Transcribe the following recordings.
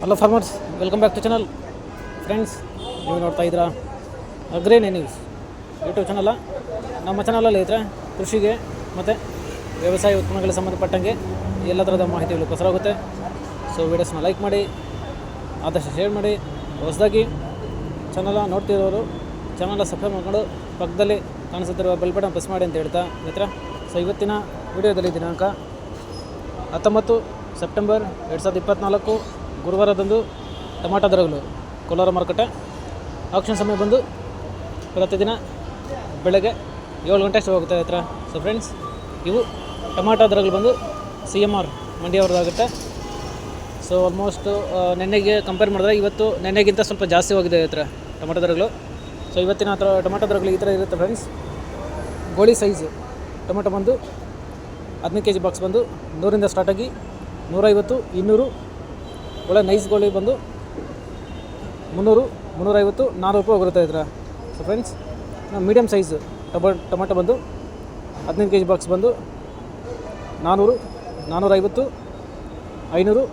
Hello farmers, welcome back to channel. Friends, ನೀವು ನೋಡ್ತಾ ಇದ್ದೀರಾ ಅಗ್ರೇನ್ ನ್ಯೂಸ್ ಯೂಟ್ಯೂಬ್ ಚಾನಲ್ಲ. ನಮ್ಮ ಚಾನಲಲ್ಲಿ ಇದ್ದರೆ ಕೃಷಿಗೆ ಮತ್ತು ವ್ಯವಸಾಯ ಉತ್ಪನ್ನಗಳಿಗೆ ಸಂಬಂಧಪಟ್ಟಂಗೆ ಎಲ್ಲ ಥರದ ಮಾಹಿತಿಗಳು ಪ್ರಸಾರವಾಗುತ್ತೆ. ಸೊ ವೀಡಿಯೋಸ್ನ ಲೈಕ್ ಮಾಡಿ, ಆದಷ್ಟು ಶೇರ್ ಮಾಡಿ. ಹೊಸದಾಗಿ ಚಾನಲ ನೋಡ್ತಿರೋರು ಚಾನಲ ಸಬ್ಸ್ಕ್ರೈಬ್ ಮಾಡ್ಕೊಂಡು ಪಕ್ಕದಲ್ಲಿ ಕಾಣಿಸುತ್ತಿರುವ ಬೆಲ್ ಬಟನ್ ಪ್ರೆಸ್ ಮಾಡಿ ಅಂತ ಹೇಳ್ತಾ ಮಿತ್ರ. ಸೊ ಇವತ್ತಿನ ವಿಡಿಯೋದಲ್ಲಿ ದಿನಾಂಕ 19 ಸೆಪ್ಟೆಂಬರ್ 2024 ಗುರುವಾರದಂದು ಟೊಮಾಟೊ ದರಗಳು ಕೋಲಾರ ಮಾರುಕಟ್ಟೆ ಆಕ್ಷನ್ ಸಮಯ ಬಂದು ಪ್ರತಿದಿನ ಬೆಳಗ್ಗೆ 7 ಗಂಟೆ ಅಷ್ಟು ಹೋಗುತ್ತೆ ಹತ್ರ. ಸೊ ಫ್ರೆಂಡ್ಸ್, ಇವು ಟೊಮಾಟೊ ದರಗಳು ಬಂದು CMR ಮಂಡಿಯವ್ರದ್ದಾಗುತ್ತೆ. ಸೊ ಆಲ್ಮೋಸ್ಟ್ ನೆನ್ನೆಗೆ ಕಂಪೇರ್ ಮಾಡಿದ್ರೆ ಇವತ್ತು ನೆನ್ನೆಗಿಂತ ಸ್ವಲ್ಪ ಜಾಸ್ತಿ ಹೋಗಿದೆ ಹತ್ರ ಟೊಮಾಟೊ ದರಗಳು. ಸೊ ಇವತ್ತಿನ ಟೊಮಾಟೊ ದರಗಳು ಈ ಥರ ಇರುತ್ತೆ ಫ್ರೆಂಡ್ಸ್. ಗೋಳಿ ಸೈಜು ಟೊಮೆಟೊ ಬಂದು 15 kg ಬಾಕ್ಸ್ ಬಂದು 100ರಿಂದ ಸ್ಟಾರ್ಟಾಗಿ 150, 200. ಒಳ್ಳೆ ನೈಸ್ ಗೋಳಿ ಬಂದು 300, 350, 400 ರೂಪಾಯಿ ಹೋಗಿರುತ್ತೆ ಇದ್ರ. So friends, medium size tomato ಬಂದು 15 kg ಬಾಕ್ಸ್ ಬಂದು 400, 450, 500,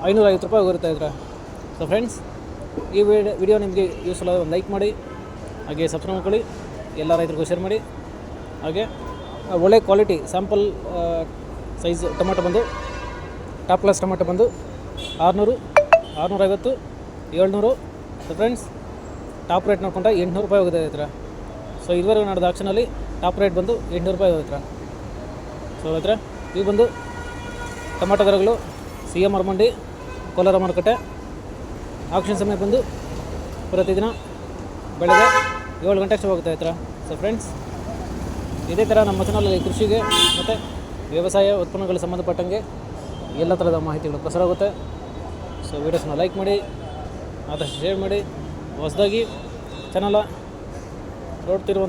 550 ರೂಪಾಯಿ ಹೋಗಿರುತ್ತೆ ಇದ್ರ. ಸೊ ಫ್ರೆಂಡ್ಸ್, ಈ ವಿಡಿಯೋ ನಿಮಗೆ ಯೂಸ್ಫುಲ್ ಆಗಿ ಒಂದು ಲೈಕ್ ಮಾಡಿ, ಹಾಗೆ ಸಬ್ಸ್ಕ್ರೈಬ್ ಮಾಡ್ಕೊಳ್ಳಿ, ಎಲ್ಲ ರೈತರಿಗೂ ಶೇರ್ ಮಾಡಿ. ಹಾಗೆ ಒಳ್ಳೆ ಕ್ವಾಲಿಟಿ ಸ್ಯಾಂಪಲ್ ಸೈಜ್ ಟೊಮೆಟೊ ಬಂದು ಟಾಪ್ ಕ್ಲಾಸ್ ಟೊಮೆಟೊ ಬಂದು 600, 650, 700. ಸೊ ಫ್ರೆಂಡ್ಸ್, ಟಾಪ್ ರೇಟ್ ನೋಡ್ಕೊಂಡ್ರೆ 800 ರೂಪಾಯಿ ಹೋಗಿದೆ ಹತ್ರ. ಸೊ ಇದುವರೆಗೂ ನಡೆದ ಆಕ್ಷನಲ್ಲಿ ಟಾಪ್ ರೇಟ್ ಬಂದು 800 ರೂಪಾಯಿ ಹೋಗ್ತಾರೆ. ಸೊ ಹತ್ರ ಇವು ಬಂದು ಟೊಮೆಟೊ ದರಗಳು CMR ಮಂಡಿ ಕೋಲಾರ ಮಾರುಕಟ್ಟೆ ಆಕ್ಷನ್ ಸಮಯ ಬಂದು ಪ್ರತಿದಿನ ಬೆಳಗ್ಗೆ 7 ಗಂಟೆ ಅಷ್ಟು ಹೋಗುತ್ತೆ ಹತ್ರ. ಸೊ ಫ್ರೆಂಡ್ಸ್, ಇದೇ ಥರ ನಮ್ಮ ಚಾನಲಲ್ಲಿ ಕೃಷಿಗೆ ಮತ್ತು ವ್ಯವಸಾಯ ಉತ್ಪನ್ನಗಳಿಗೆ ಸಂಬಂಧಪಟ್ಟಂಗೆ ಎಲ್ಲ ಥರದ ಮಾಹಿತಿಗಳು ಪ್ರಸಾರವಾಗುತ್ತೆ. ಸೊ ವೀಡಿಯೋಸ್ನ ಲೈಕ್ ಮಾಡಿ, ಆದಷ್ಟು ಶೇರ್ ಮಾಡಿ. ಹೊಸದಾಗಿ ಚಾನಲ ನೋಡ್ತಿರುವ